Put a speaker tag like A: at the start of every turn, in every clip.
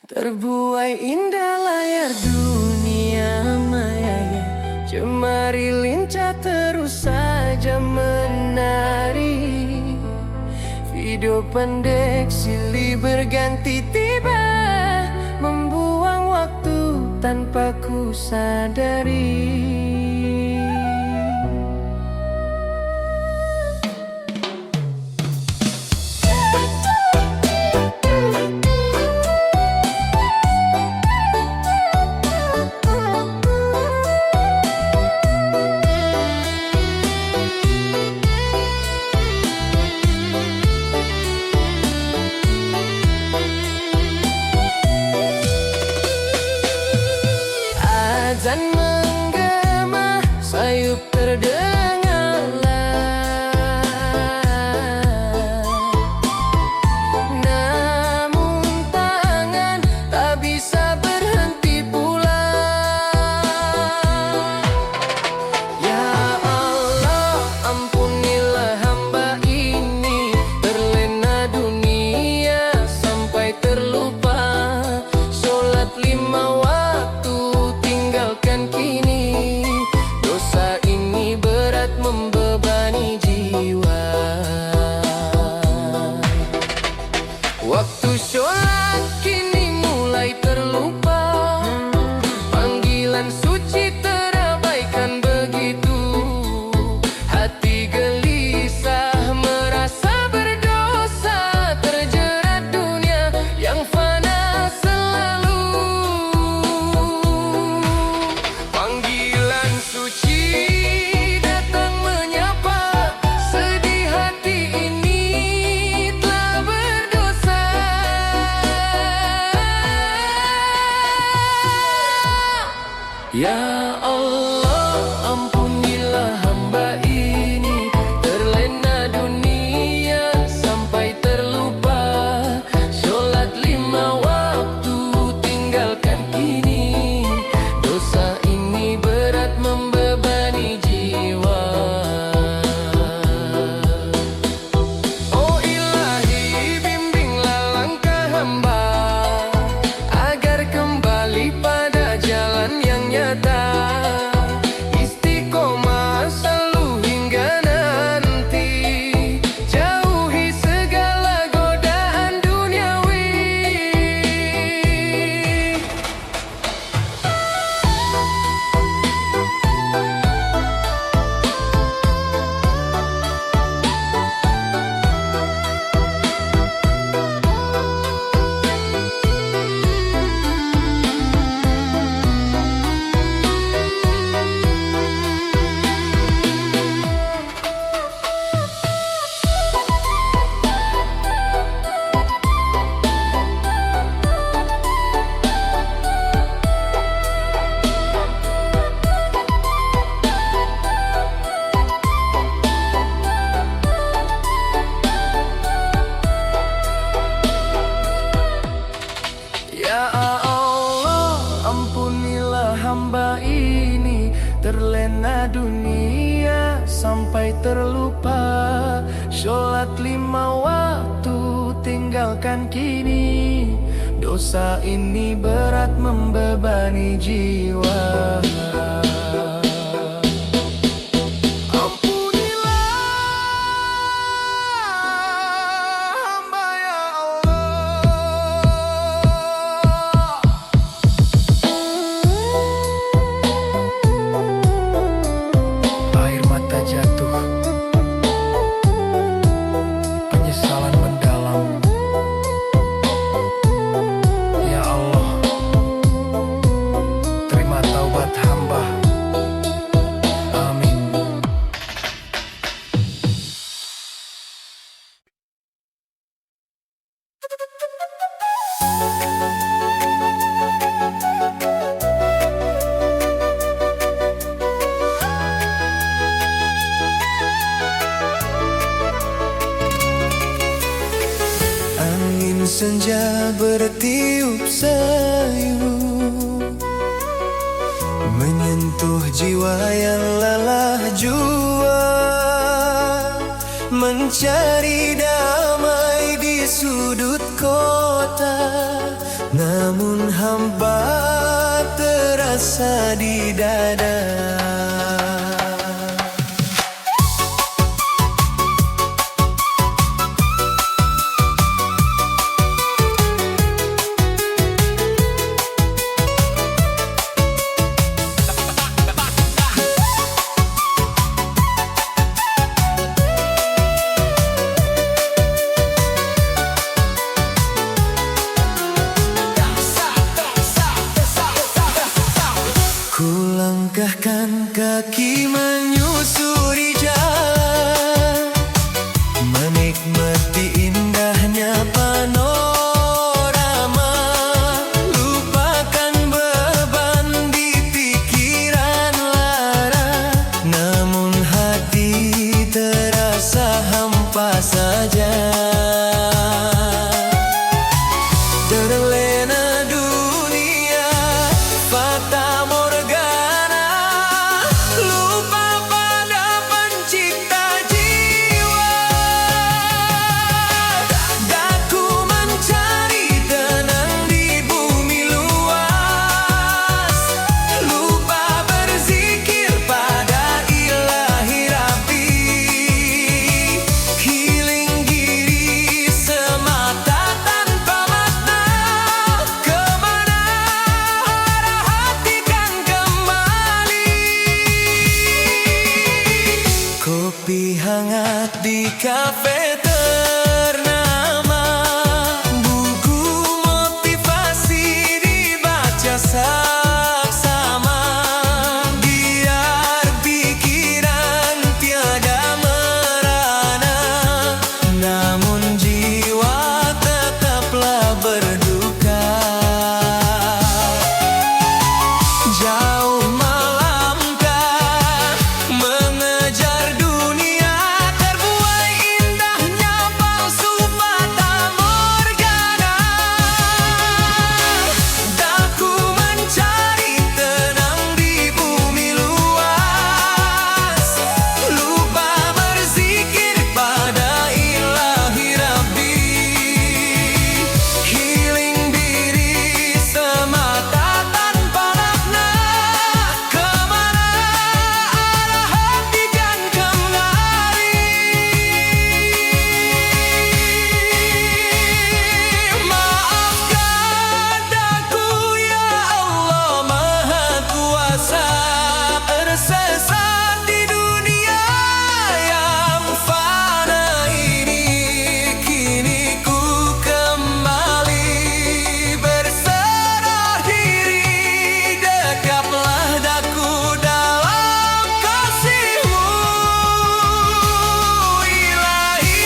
A: Terbuai indah layar dunia maya, jemari lincah terus saja menari. Video pendek silih berganti tiba, membuang waktu tanpa ku sadari. Azan menggema, sayup terdengarlah. Namun tangan tak bisa berhenti pula. Ya Allah, ampunilah hamba ini, terlena dunia sampai terlupa. Sholat 5 waktu tinggalkan kini, dosa ini berat membebani jiwa. Waktu sholat kini mulai terlupa, panggilan suci terabaikan begitu. Hati gelisah merasa berdosa, terjerat dunia yang fana selalu. Panggilan suci datang menyapa, sedih hati ini telah berdosa. Ya Allah, ampunilah hamba ini, terlena dunia sampai terlupa. Sholat 5 waktu tinggalkan kini, dosa ini berat membebani jiwa. Oh Ilahi, bimbinglah langkah hamba agar kembali pada jalan yang nyata. Istiqomah selalu hingga nanti, jauhi segala godaan duniawi. Ya Allah, ampunilah hamba ini, terlena dunia sampai terlupa. Sholat 5 waktu tinggalkan kini, dosa ini berat membebani jiwa. Air mata jatuh, penyesalan mendalam. Ya Allah, terima taubat hamba. Amin. Angin senja bertiup sayu, menyentuh jiwa yang lelah jua, mencari damai di sudut kota. namun hampa terasa di dada. Kulangkahkan kaki menyusuri jalan, menikmati indahnya panorama. Lupakan beban di pikiran lara, namun hati terasa hampa saja. Terlena dunia, fata morgana, lupa pada pencipta jiwa. Daku mencari tenang di bumi luas, lupa berzikir pada ilahi Rabbi. Healing diri semata tanpa makna, kemana arah hati kan kembali. Kopi hangat di kafe ternama, buku motivasi dibaca saksama. Biar pikiran tiada merana, namun jiwa tetaplah berduka. Jauh malamkah mengejar dunia, terbuai indahnya palsu fata morgana. Daku mencari tenang di bumi luas, lupa berzikir pada ilahi Rabbi. Healing diri semata tanpa makna, kemana arah hati kan kembali. Maafkan daku ya Allah Maha Kuasa, tersesat di dunia yang fana ini. Kini ku kembali berserah diri, dekaplah daku dalam kasih-Mu Ilahi.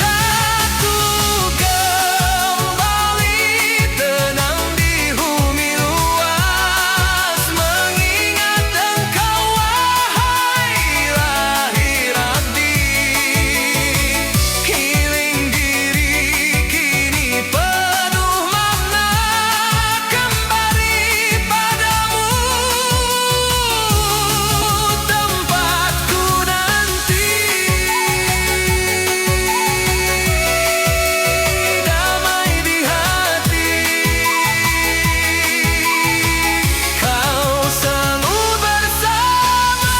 A: Daku kembali tenang di bumi luas, mengingat Engkau wahai ilahi Rabbi. Healing diri kini penuh makna, kembali padamu tempatku nanti. Damai di hati, Kau selalu bersama.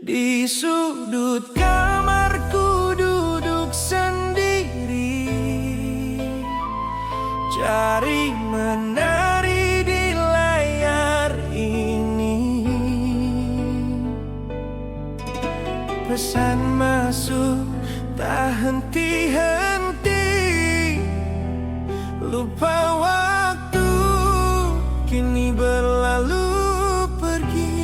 A: Di sudut kamarku duduk sendiri, cari menari di pesan masuk tak henti-henti. Lupa waktu kini berlalu pergi.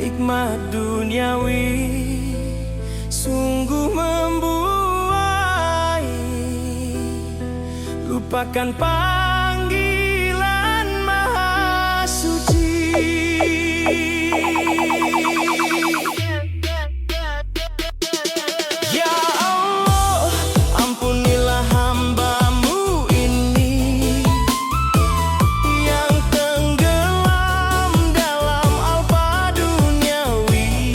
A: Nikmat duniawi sungguh membuai. Lupakan panggilan Maha Suci. Ya Allah, ampunilah hamba-Mu ini yang tenggelam dalam alpa duniawi.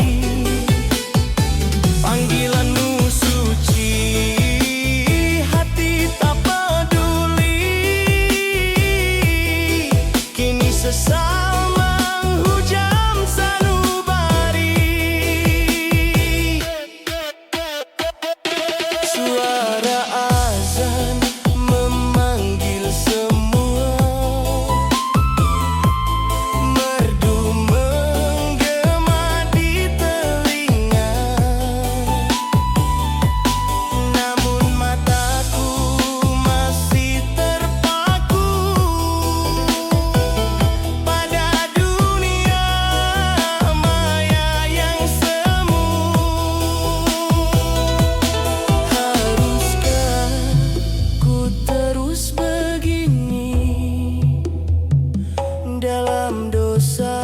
A: Panggilan-Mu suci, hati tak peduli. Kini sesal menghujam sanubari. Suara azan memanggil semua, merdu menggema di telinga. Namun mataku masih terpaku pada dunia maya yang semu. Haruskah ku terus begini dalam dosa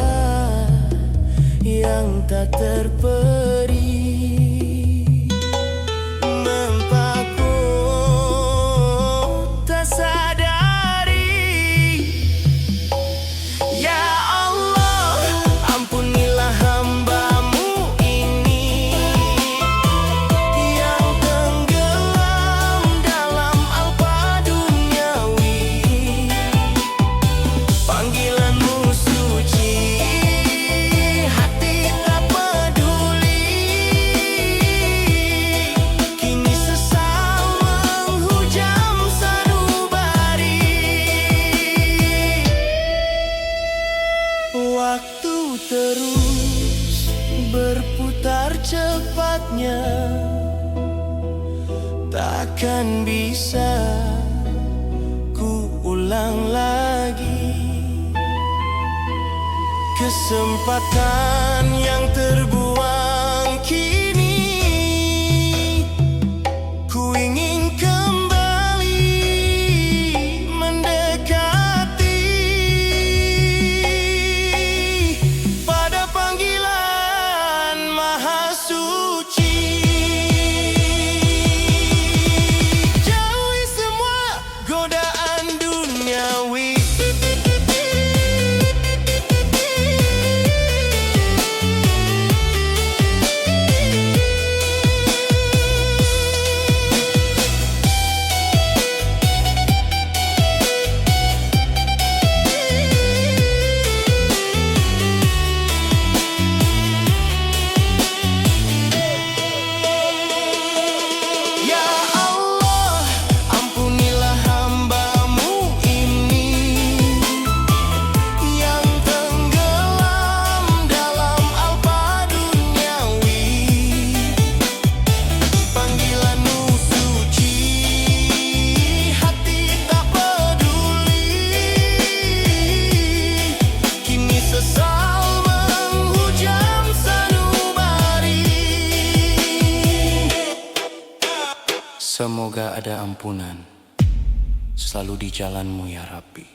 A: yang tak terperi? Mengapa tak sadari? Ya Allah, ampunilah hamba-Mu ini yang tenggelam dalam alpa duniawi. Panggilan-Mu suci, hati tak peduli. Kini sesal menghujam sanubari. Waktu terus berputar cepatnya, takkan bisa ku ulang lagi. Kesempatan yang terbuang kini, ku ingin kembali mendekati pada panggilan Maha Suci. Jauhi semua godaan duniawi. Ya Allah, ampunilah hamba-Mu ini yang tenggelam dalam alpa duniawi. Panggilan-Mu suci, hati tak peduli. Kini sesal menghujam sanubari. Semoga ada ampunan selalu di jalan-Mu ya Rabbi.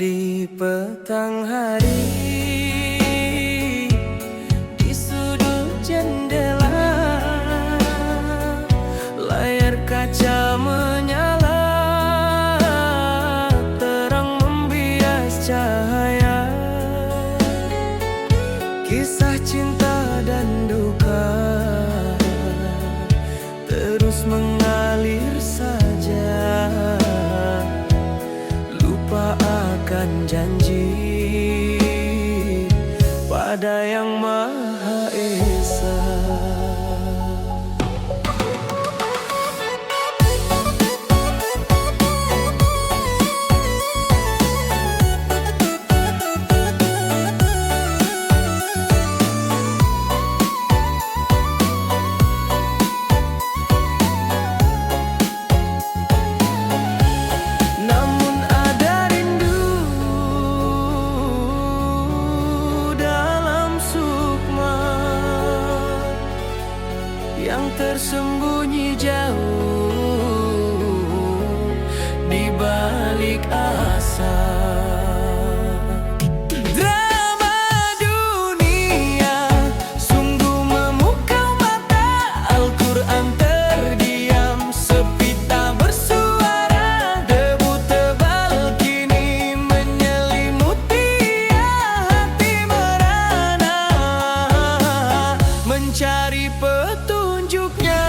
B: Di petang hari, di sudut jendela, layar kaca menyala, terang membias cahaya. Kisah cinta dan duka terus mengalir saja, lupa akan janji pada Yang Maha Esa. Yang tersembunyi jauh di balik asa. Drama dunia sungguh memukau mata, Al-Quran terdiam, sepi tak bersuara, debu tebal kini menyelimuti hati merana, mencari petunjuknya.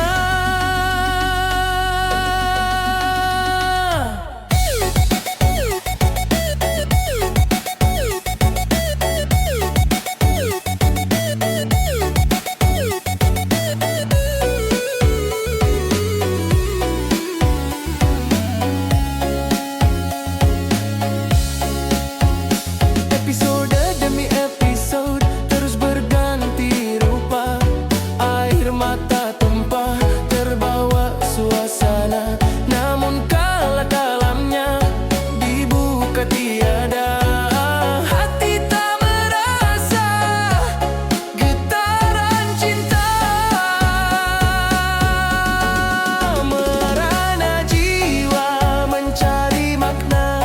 B: Episode demi episode terus berganti rupa, air mata tumpah terbawa suasana, namun kala kalamnya dibuka tiada. Hati tak merasa getaran cinta, merana jiwa mencari makna,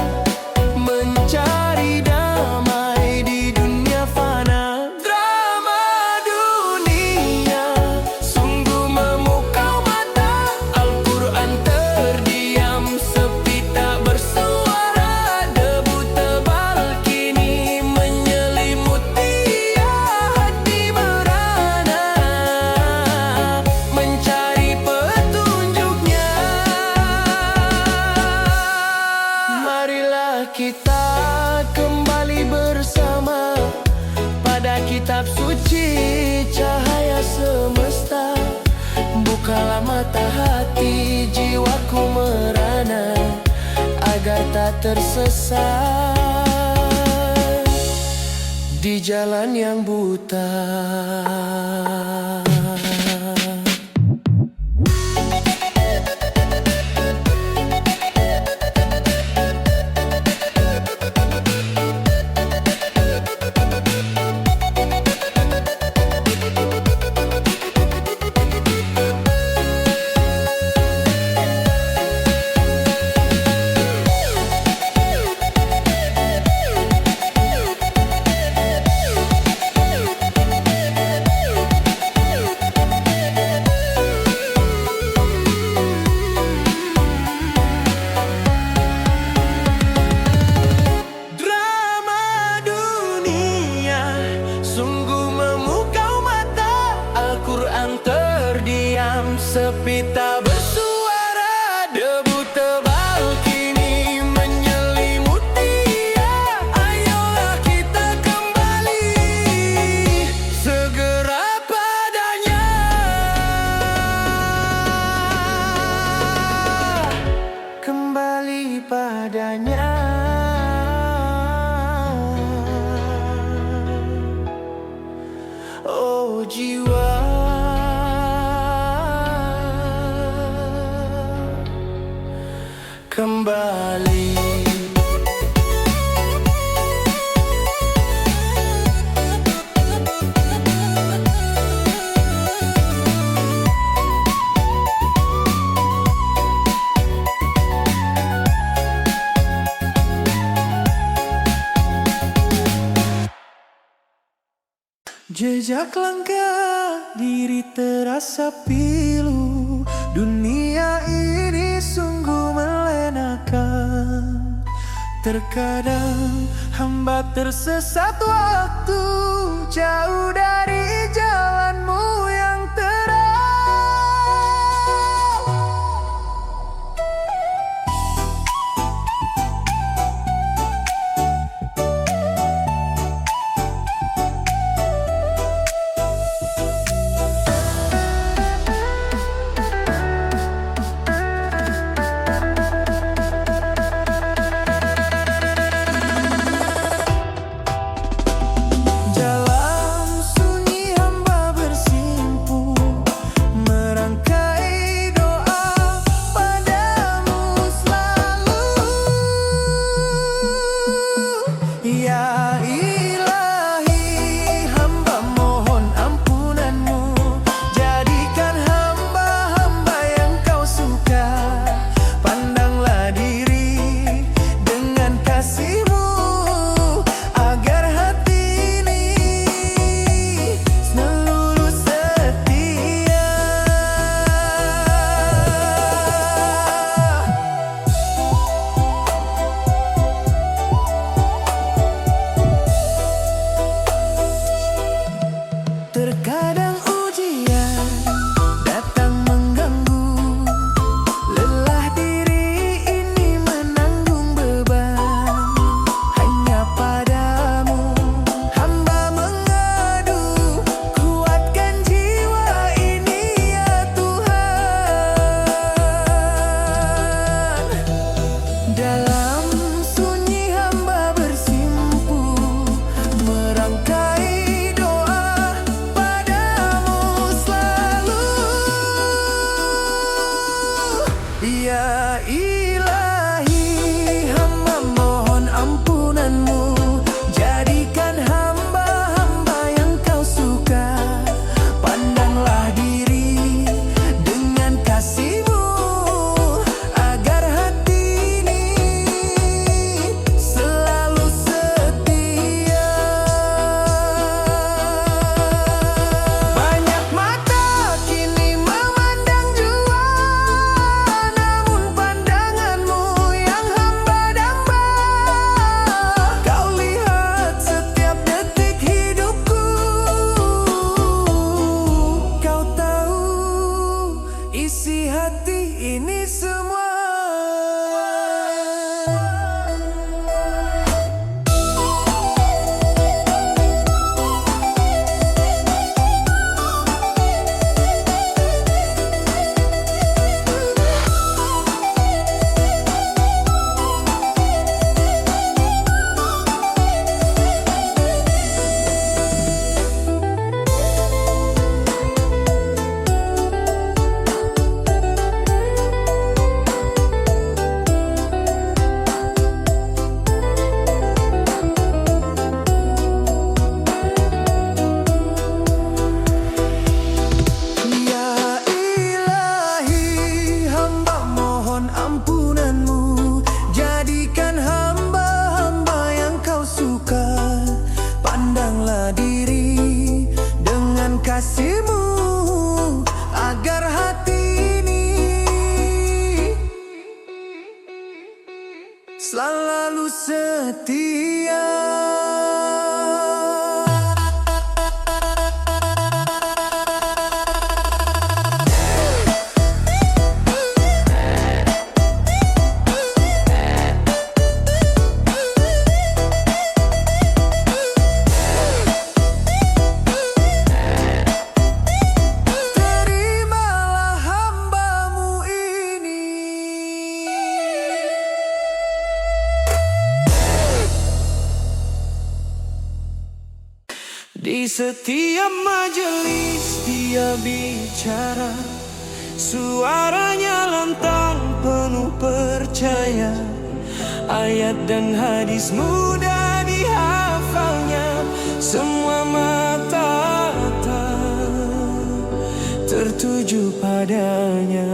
B: mencari damai di dunia fana. Drama dunia sungguh memukau mata, Al-Quran terdiam, sepi tak bersuara, debu tebal kini menyelimuti hati merana, mencari petunjuknya. Marilah kita kembali bersama pada kitab suci cahaya semesta. Bukalah mata hati jiwaku merana, agar tak tersesat di jalan yang buta. Drama dunia sungguh memukau mata, Al-Quran terdiam, sepi tak bersuara, debu tebal kini menyelimuti. Ayolah kita kembali segera padanya, kembali padanya. Oh jiwa, kembali. Jejak langkah diri terasa pilu. Dunia ini sungguh melenakan. Terkadang hamba tersesat waktu, jauh dari jalanmu yang terang. Ya ilahi, hamba mohon ampunanmu, jadikan hamba-hamba yang kau suka. Pandanglah diri dengan kasih-Mu, agar hati ini selalu setia. Terkadang ujian datang mengganggu, lelah diri ini menanggung beban. Hanya padamu hamba mengadu, kuatkan jiwa ini ya Tuhan. Dalam sunyi hamba bersimpu, merangkai ya ilahi, hamba mohon ampunanmu, jadikan hamba-hamba yang kau suka. Pandanglah diri dengan kasih-Mu, agar hati ini selalu setia. Banyak mata kini memandang jua, isi hati ini semua. Ampunanmu, jadikan hamba-hamba yang kau suka. Pandanglah diri dengan kasih-Mu, agar hati ini selalu setia. Di setiap majelis dia bicara, suaranya lantang penuh percaya. Ayat dan hadis mudah dihafalnya, semua mata tertuju padanya.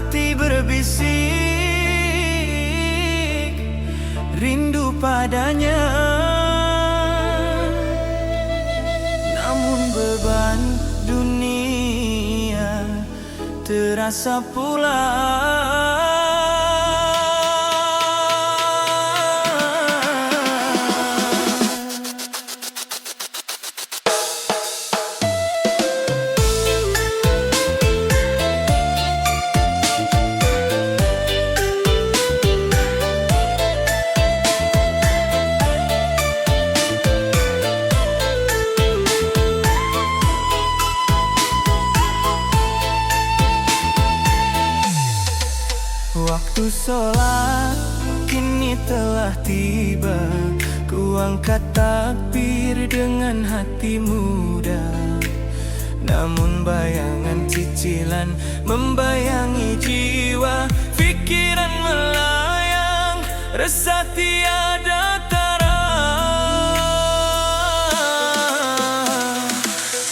B: hati berbisik rindu padanya. Namun beban dunia terasa pula. Waktu sholat kini telah tiba, ku angkat takbir dengan hati muda. Namun bayangan cicilan membayangi jiwa, pikiran melayang, resah tiada tara.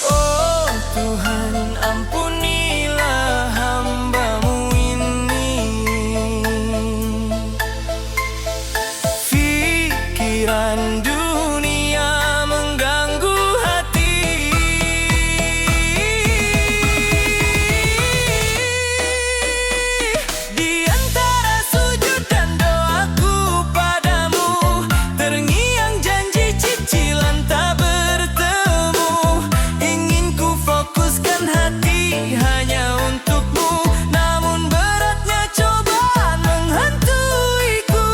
B: Oh Tuhan, ampunilah hamba-Mu ini. Pikiran dunia mengganggu hati. Di antara sujud dan doaku padamu, terngiang janji cicilan tak bertemu. Ingin ku fokuskan hati hanya untukmu, namun beratnya cobaan menghantuiku.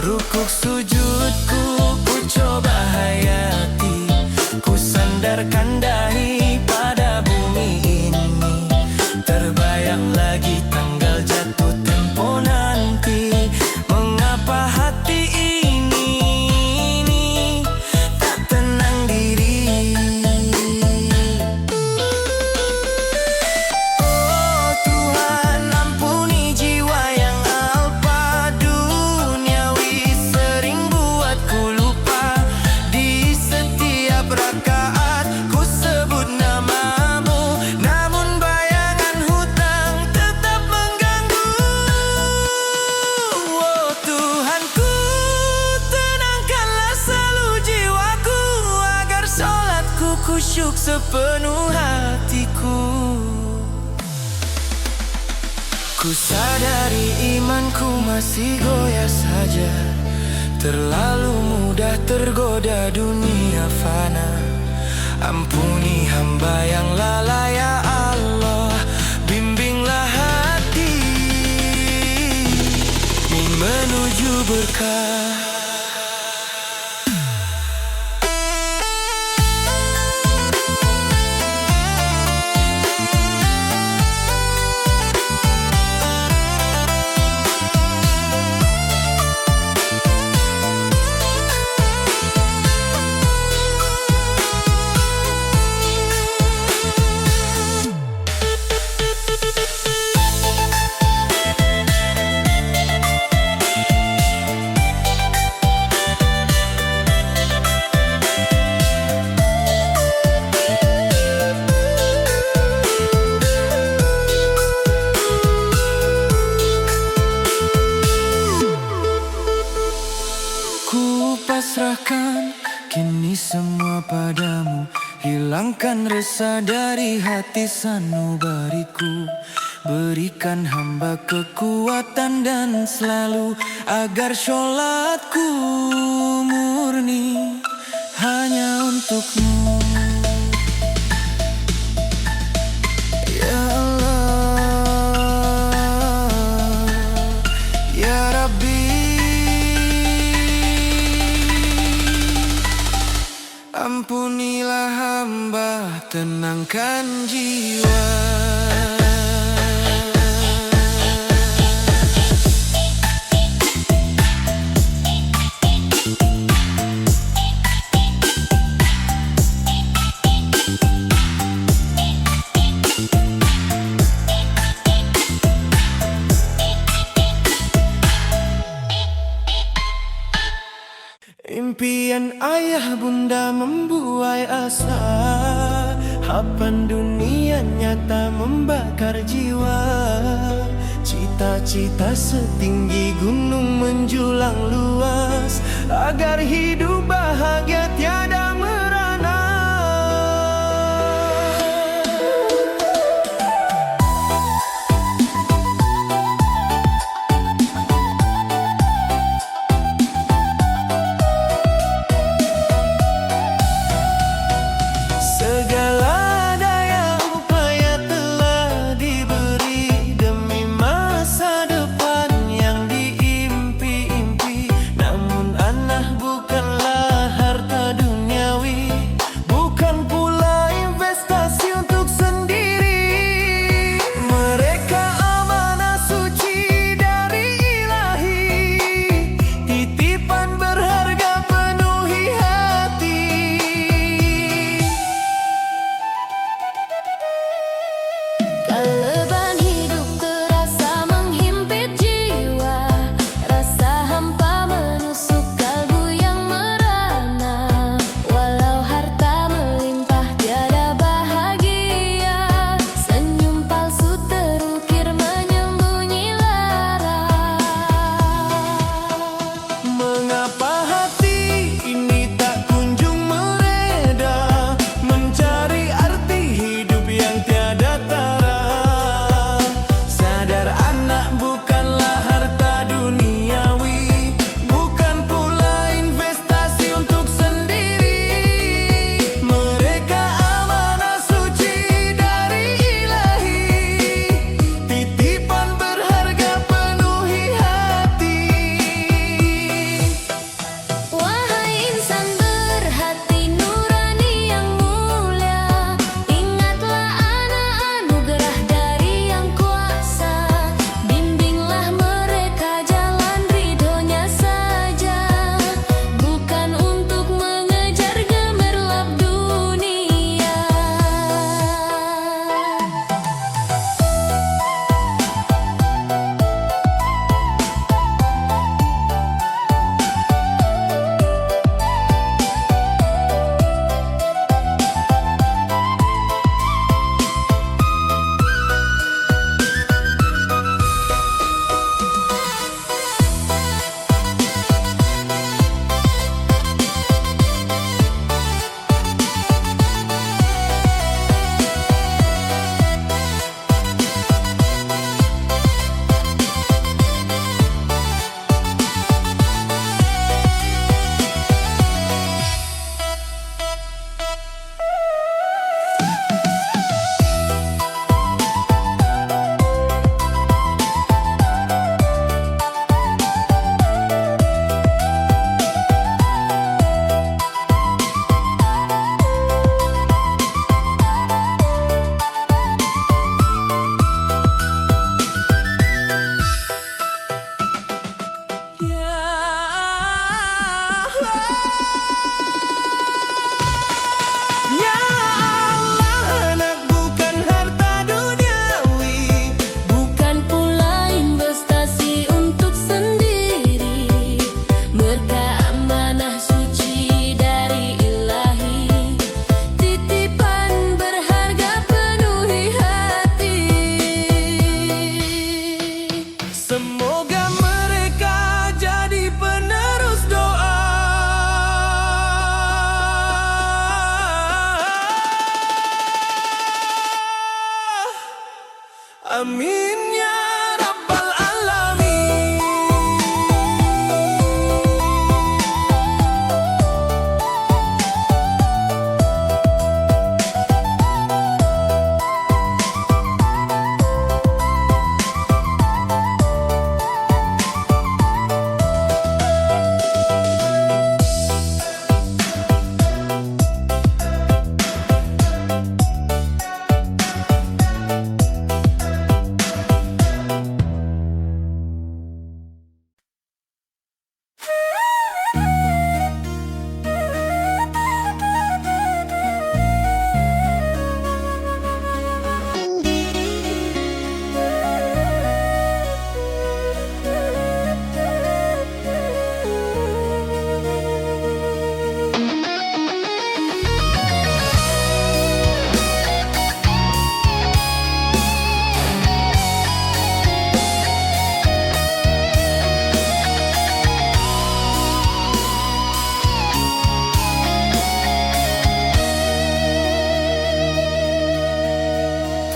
B: Rukuk sujudku ku coba hayati, ku sandarkan dahi pada bumi ini. Terbayang lagi tanggal jatuh tempo nanti. Mengapa hati ini tak tenang diri? Oh Tuhan, ampuni jiwa yang alpa duniawi, sering buatku lupa. Di setiap rakaat ku sebut namamu, namun bayangan hutang tetap mengganggu. Oh Tuhanku, tenangkanlah selalu jiwaku, agar sholatku khusyuk sepenuh hatiku. Ku sadari imanku masih goyah saja, terlalu mudah tergoda dunia fana. Ampuni hamba yang lalai ya Allah, bimbinglah hati menuju berkah. Ku pasrahkan kini semua padamu, hilangkan resah dari hati sanubariku. Berikan hamba kekuatan dan selalu, agar sholatku murni hanya untukmu. Ya Allah, ya Rabbi, ampunilah hamba, tenangkan jiwa. Impian ayah bunda membuai asa, harapan dunia yang nyata membakar jiwa. Cita-cita setinggi gunung menjulang luas, agar hidup bahagia tiada merana. Segala daya upaya telah diberi demi masa depan yang diimpi-impi. Namun anak bukanlah harta duniawi, bukan pula investasi untuk sendiri. Mereka amanah suci dari Ilahi, titipan berharga penuhi hati.
C: Keleban hidup terasa menghimpit jiwa, rasa hampa menusuk kalbu yang merana. Walau harta melimpah tiada bahagia, senyum palsu terukir menyembunyi lara.
B: Mengapa hati ini tak kunjung mereda, mencari arti hidup yang tiada tara? Sadar anak bukanlah harta duniawi, bukan pula investasi untuk sendiri. Mereka amanah suci dari Ilahi, titipan berharga penuhi hati.
C: Wahai insan berhati nurani yang mulia, ingatlah anak anugerah dari Yang Kuasa. Bimbinglah mereka jalan ridhonya saja, bukan untuk mengejar gemerlap dunia.
B: Ya Allah, anak bukan harta duniawi,
C: Bukan pula investasi untuk sendiri. Mereka amanah suci dari Ilahi, titipan berharga penuhi hati.
B: semoga mereka jadi penerus doa. Amin ya Rabbal Alamin.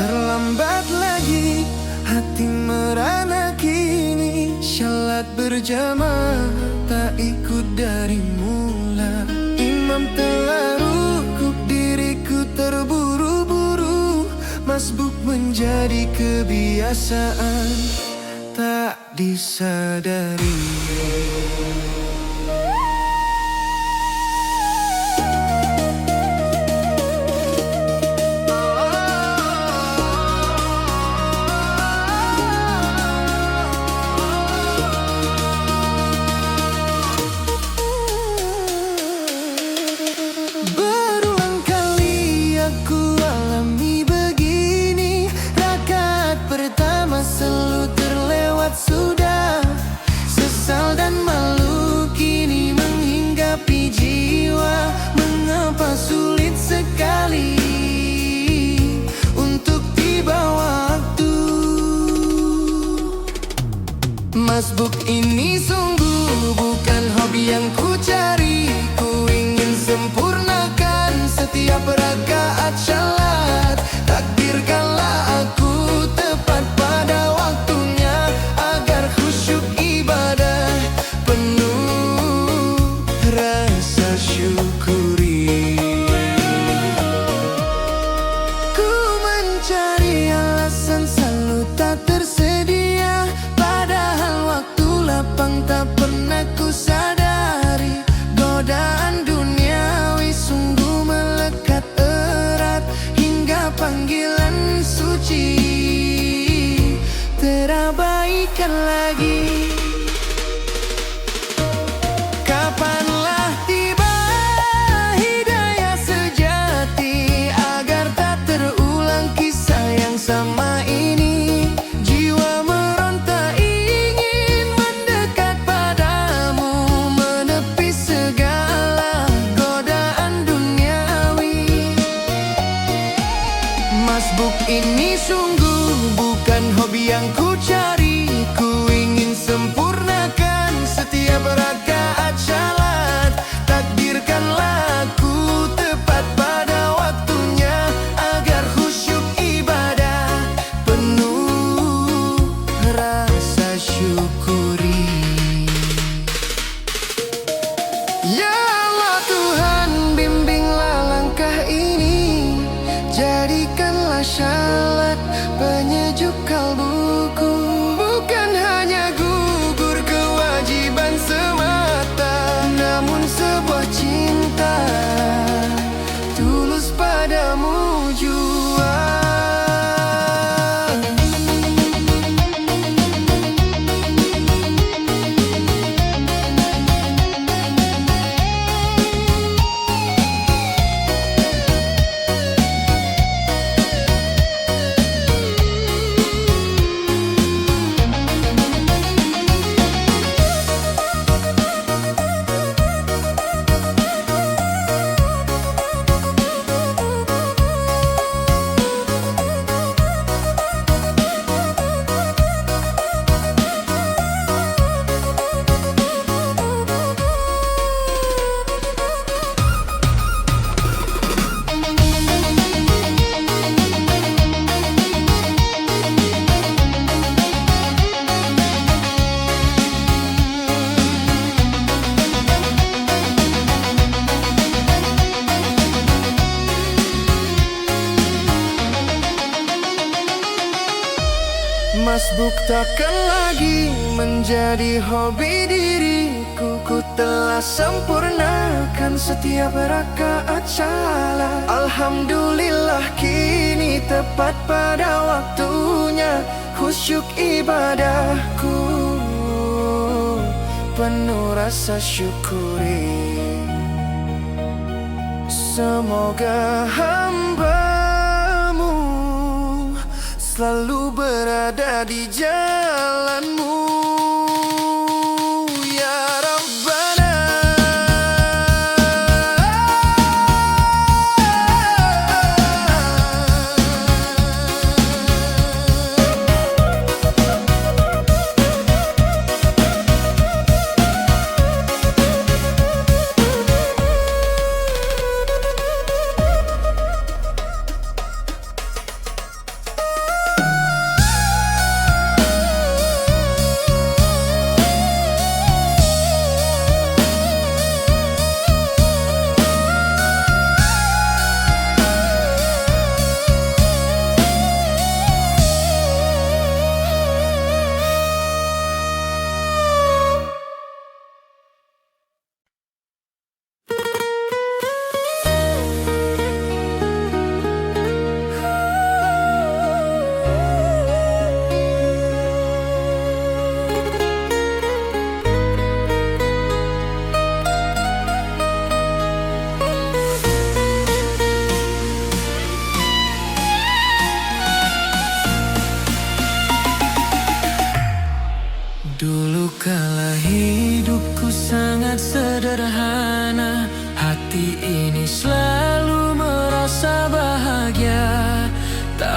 B: terlambat lagi, hati merana kini. Syalat berjamaah tak ikut dari mula. Imam telah rukuk, diriku terburu-buru. Masbuk menjadi kebiasaan tak disadari. Berulang kali aku alami begini. Rakaat pertama selalu terlewat sudah. Sesal dan malu kini menghinggapi jiwa. Mengapa sulit sekali untuk tiba waktu. Masbuk ini sungguh bukan hobi yang ku cari. Ku ingin sempurnakan setiap rakaat syalat. Takdirkanlah aku tepat pada waktunya, agar khusyuk ibadah penuh rasa syukuri. Ku mencari alasan selalu tak tersedia, padahal waktu lapang tak pernah ku sadari. Godaan duniawi sungguh melekat erat, hingga panggilan suci terabaikan lagi. Kapanlah tiba hidayah sejati, agar tak terulang kisah yang sama ini. Jiwa meronta ingin mendekat padamu, menepis segala godaan duniawi. Masbuk ini sungguh bukan hobi yang ku cari. Ku ingin sempurnakan setiap rakaat syalat. Takdirkanlah aku tepat pada waktunya, agar khusyuk ibadah penuh rasa syukuri. Ya Allah Tuhan, bimbinglah langkah ini. Jadikanlah syalat penyejuk kalbuku, bukan hanya gugur kewajiban semata, namun sebuah cinta tulus padamu jua. Masbuk takkan lagi menjadi hobi diriku. Ku telah sempurnakan setiap rakaat syalat. Alhamdulillah kini tepat pada waktunya, khusyuk ibadahku penuh rasa syukuri. Semoga hambamu selalu berada di jalanmu, ya Rabbana.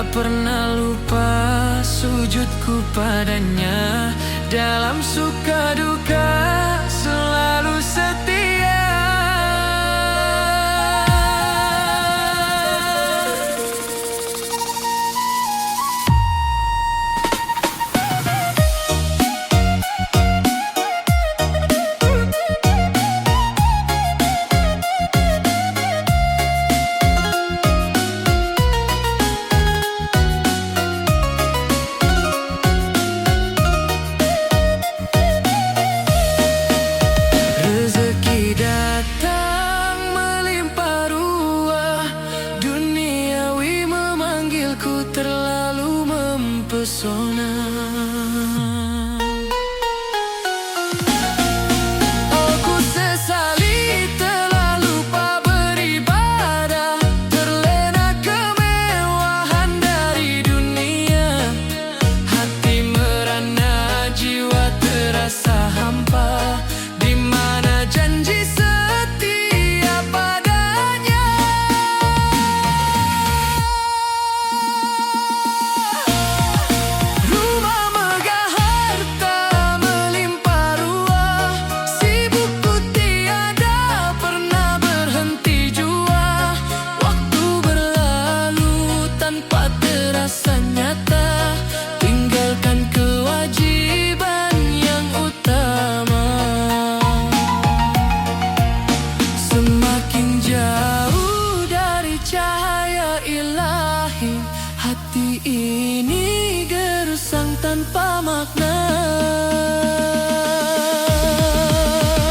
B: Tak pernah lupa sujudku padanya, dalam suka duka selalu setia. Rezeki datang melimpah ruah, duniawi memanggilku terlalu mempesona. Aku sesali telah lupa beribadah, terlena kemewahan dari dunia. Hati merana, jiwa terasa hampa, di mana janji setia padanya. Rumah megah, harta melimpah ruah, sibukku tiada pernah berhenti jua. Waktu berlalu tanpa terasa nyata, tinggalkan kewajiban yang utama. Semakin jauh dari cahaya ilahi, hati ini gersang tanpa makna.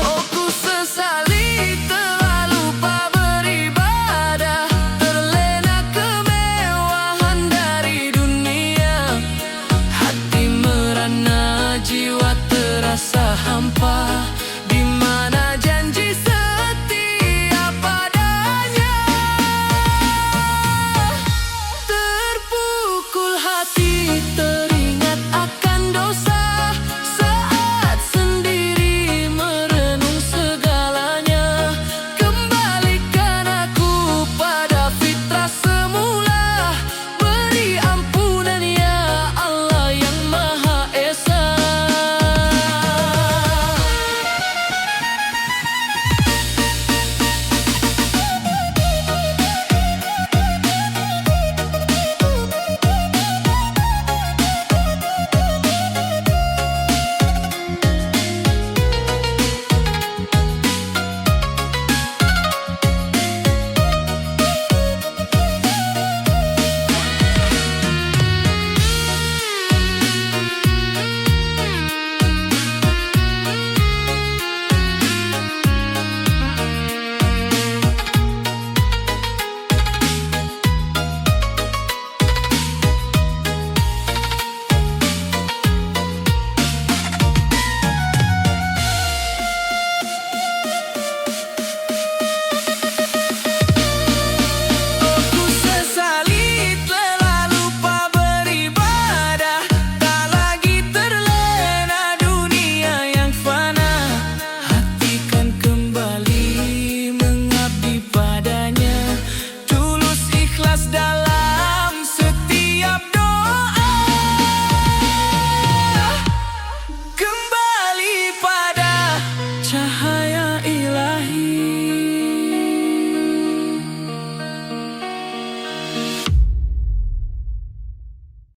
B: Oh, ku sesali telah lupa beribadah, terlena kemewahan dari dunia. Hati merana, jiwa terasa hampa, di mana janji setia padanya. Terpukul hati